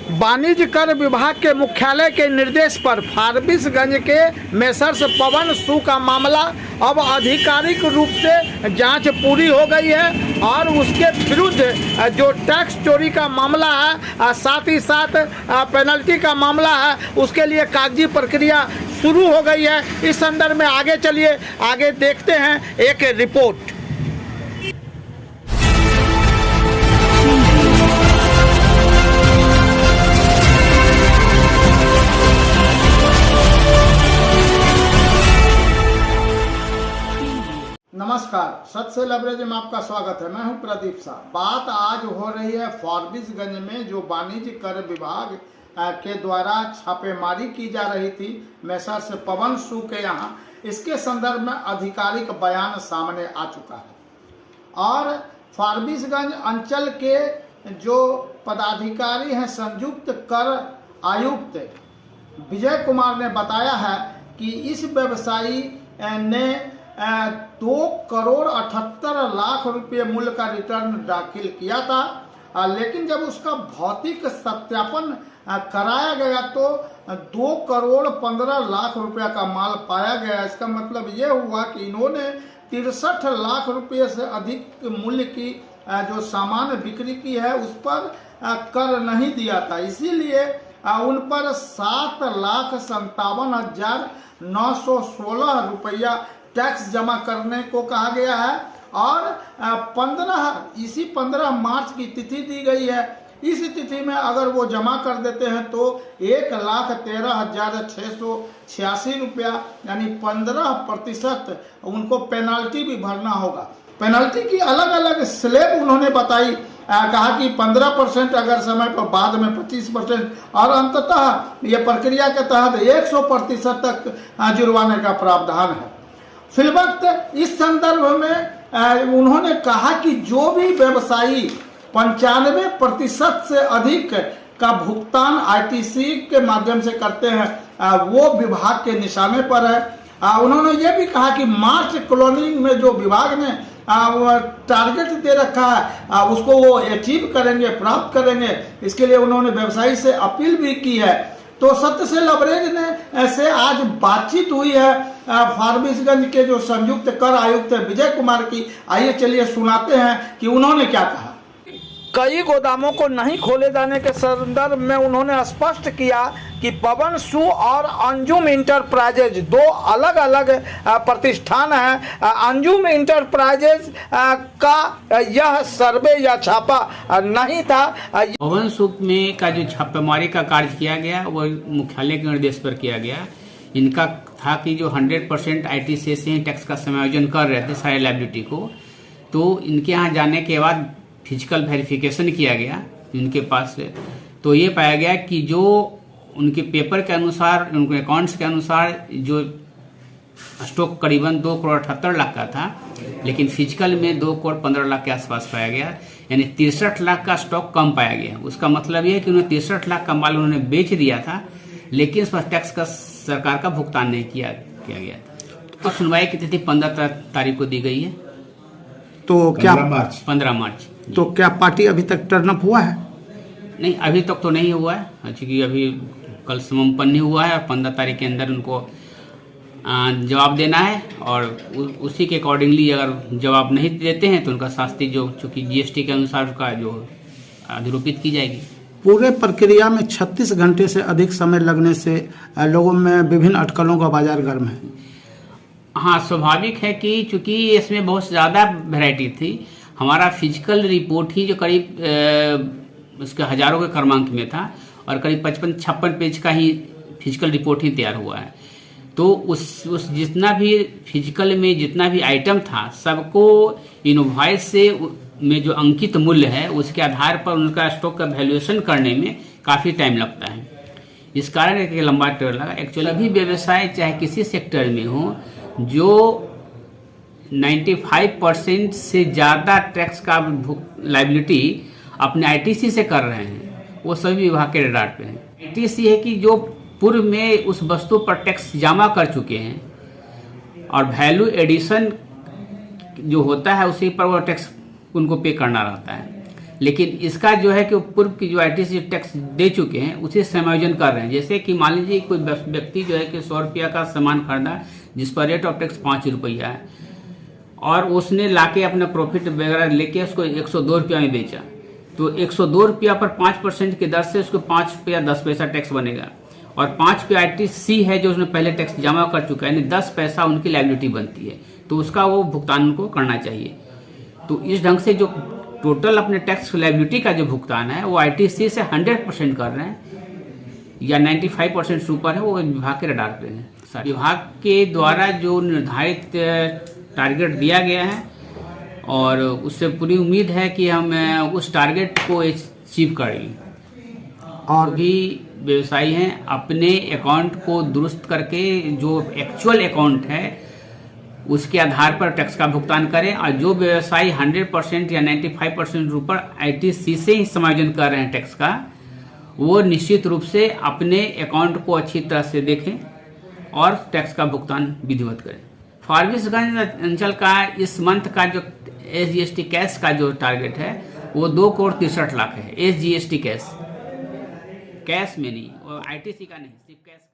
वाणिज्य कर विभाग के मुख्यालय के निर्देश पर फारबिसगंज के मेसर्स पवन सू का मामला अब आधिकारिक रूप से जांच पूरी हो गई है और उसके विरुद्ध जो टैक्स चोरी का मामला है, साथ ही साथ पेनल्टी का मामला है, उसके लिए कागजी प्रक्रिया शुरू हो गई है। इस संदर्भ में आगे चलिए, आगे देखते हैं एक रिपोर्ट। नमस्कार, सत से लवरेज में आपका स्वागत है। मैं हूं प्रदीप शाह। बात आज हो रही है फारबिसगंज में जो वाणिज्य कर विभाग के द्वारा छापेमारी की जा रही थी मेसर्स पवन सू के यहाँ। इसके संदर्भ में आधिकारिक बयान सामने आ चुका है और फारबिसगंज अंचल के जो पदाधिकारी हैं, संयुक्त कर आयुक्त विजय कुमार ने बताया है कि इस व्यवसायी ने 2,78,00,000 रुपये मूल्य का रिटर्न दाखिल किया था, लेकिन जब उसका भौतिक सत्यापन कराया गया तो 2,15,00,000 रुपया का माल पाया गया। इसका मतलब ये हुआ कि इन्होंने 63 लाख रुपये से अधिक मूल्य की जो सामान बिक्री की है उस पर कर नहीं दिया था। इसीलिए उन पर 7,57,916 रुपया टैक्स जमा करने को कहा गया है और 15 मार्च की तिथि दी गई है। इस तिथि में अगर वो जमा कर देते हैं तो 1,13,686 रुपया यानी 15% उनको पेनाल्टी भी भरना होगा। पेनाल्टी की अलग अलग स्लैब उन्होंने बताई, कहा कि 15% अगर समय पर, बाद में 25% और अंततः ये प्रक्रिया के तहत 100% तक जुर्माने का प्रावधान है। फिलवक्त इस संदर्भ में उन्होंने कहा कि जो भी व्यवसायी 95% से अधिक का भुगतान आईटीसी के माध्यम से करते हैं वो विभाग के निशाने पर है। उन्होंने ये भी कहा कि मार्च क्लोनिंग में जो विभाग ने टारगेट दे रखा है उसको वो अचीव करेंगे, प्राप्त करेंगे। इसके लिए उन्होंने व्यवसायी से अपील भी की है। तो सत्य से लवरेज ने से आज बातचीत हुई है फारबिसगंज के जो संयुक्त कर आयुक्त विजय कुमार की। आइए चलिए सुनाते हैं कि उन्होंने क्या कहा। कई गोदामों को नहीं खोले जाने के संदर्भ में उन्होंने स्पष्ट किया कि पवन सू और अंजुम इंटरप्राइजेज दो अलग अलग प्रतिष्ठान हैं। अंजुम इंटरप्राइजेज का यह सर्वे या छापा नहीं था। पवन सू में का जो छापेमारी का कार्य किया गया वो मुख्यालय के निर्देश पर किया गया। इनका था कि जो 100% आईटीसी से टैक्स का समायोजन कर रहे थे सारे लायबिलिटी को, तो इनके यहाँ जाने के बाद फिजिकल वेरिफिकेशन किया गया इनके पास से, तो ये पाया गया कि जो उनके पेपर के अनुसार, उनके अकाउंट्स के अनुसार जो स्टॉक करीबन 2,78,00,000 का था, लेकिन फिजिकल में 2,15,00,000 के आसपास पाया गया, यानी 63 लाख का स्टॉक कम पाया गया। उसका मतलब ये है कि उन्होंने 63 लाख का माल उन्होंने बेच दिया था, लेकिन इस पर टैक्स का सरकार का भुगतान नहीं किया गया। तो सुनवाई की तिथि 15 तारीख को दी गई है। तो क्या 15 मार्च। तो क्या पार्टी अभी तक टर्न अप हुआ है? नहीं, अभी तक तो नहीं हुआ है, क्योंकि अभी कल समापन नहीं हुआ है और 15 तारीख के अंदर उनको जवाब देना है और उसी के अकॉर्डिंगली अगर जवाब नहीं देते हैं तो उनका शास्ति जो चूँकि जीएसटी के अनुसार उसका जो अधिरोपित की जाएगी। पूरे प्रक्रिया में 36 घंटे से अधिक समय लगने से लोगों में विभिन्न अटकलों का बाजार गर्म है। हाँ, स्वाभाविक है कि चूँकि इसमें बहुत ज़्यादा वैरायटी थी। हमारा फिजिकल रिपोर्ट ही जो करीब उसके हजारों के क्रमांक में था और करीब 55-56 पेज का ही फिजिकल रिपोर्ट ही तैयार हुआ है। तो उस जितना भी फिजिकल में जितना भी आइटम था सबको इनवॉइस से में जो अंकित मूल्य है उसके आधार पर उनका स्टॉक का वैल्यूएशन करने में काफ़ी टाइम लगता है। इस कारण एक लंबा टेर लगा। एक्चुअली अभी व्यवसाय चाहे किसी सेक्टर में हो, जो 95% से ज़्यादा टैक्स का लायबिलिटी अपने आईटीसी से कर रहे हैं, वो सभी विभाग के रडार पे हैं। आईटीसी है कि जो पूर्व में उस वस्तु पर टैक्स जमा कर चुके हैं और वैल्यू एडिशन जो होता है उसी पर वो टैक्स उनको पे करना रहता है। लेकिन इसका जो है कि पूर्व की जो आईटीसी टैक्स दे चुके हैं उसे समायोजन कर रहे हैं। जैसे कि मान लीजिए कोई व्यक्ति जो है कि 100 रुपया का सामान खरीदा जिस पर रेट ऑफ टैक्स 5 रुपया है और उसने लाके अपना प्रॉफिट वगैरह लेके उसको 102 रुपया में बेचा, तो 102 रुपया पर 5% की दर से उसको 5 रुपया 10 पैसा टैक्स बनेगा और 5 रुपया आईटीसी है जो उसने पहले टैक्स जमा कर चुका है, यानी 10 पैसा उनकी लायबिलिटी बनती है, तो उसका वो भुगतान उनको करना चाहिए। तो इस ढंग से जो टोटल अपने टैक्स लायबिलिटी का जो भुगतान है वो आईटीसी से 100% कर रहे हैं या 95% से ऊपर है, वो विभाग के रडार पे है। विभाग के द्वारा जो निर्धारित टारगेट दिया गया है और उससे पूरी उम्मीद है कि हम उस टारगेट को अचीव करेंगे। और भी व्यवसायी हैं अपने अकाउंट को दुरुस्त करके जो एक्चुअल अकाउंट है उसके आधार पर टैक्स का भुगतान करें, और जो व्यवसायी 100% या 95% ऊपर आईटीसी से ही समायोजन कर रहे हैं टैक्स का, वो निश्चित रूप से अपने अकाउंट को अच्छी तरह से देखें और टैक्स का भुगतान विधिवत करें। फारबिसगंज अंचल का इस मंथ का जो SGST कैश का जो टारगेट है वो 2,63,00,000 है। SGST कैश में नहीं, और आईटीसी का नहीं, सिर्फ कैश।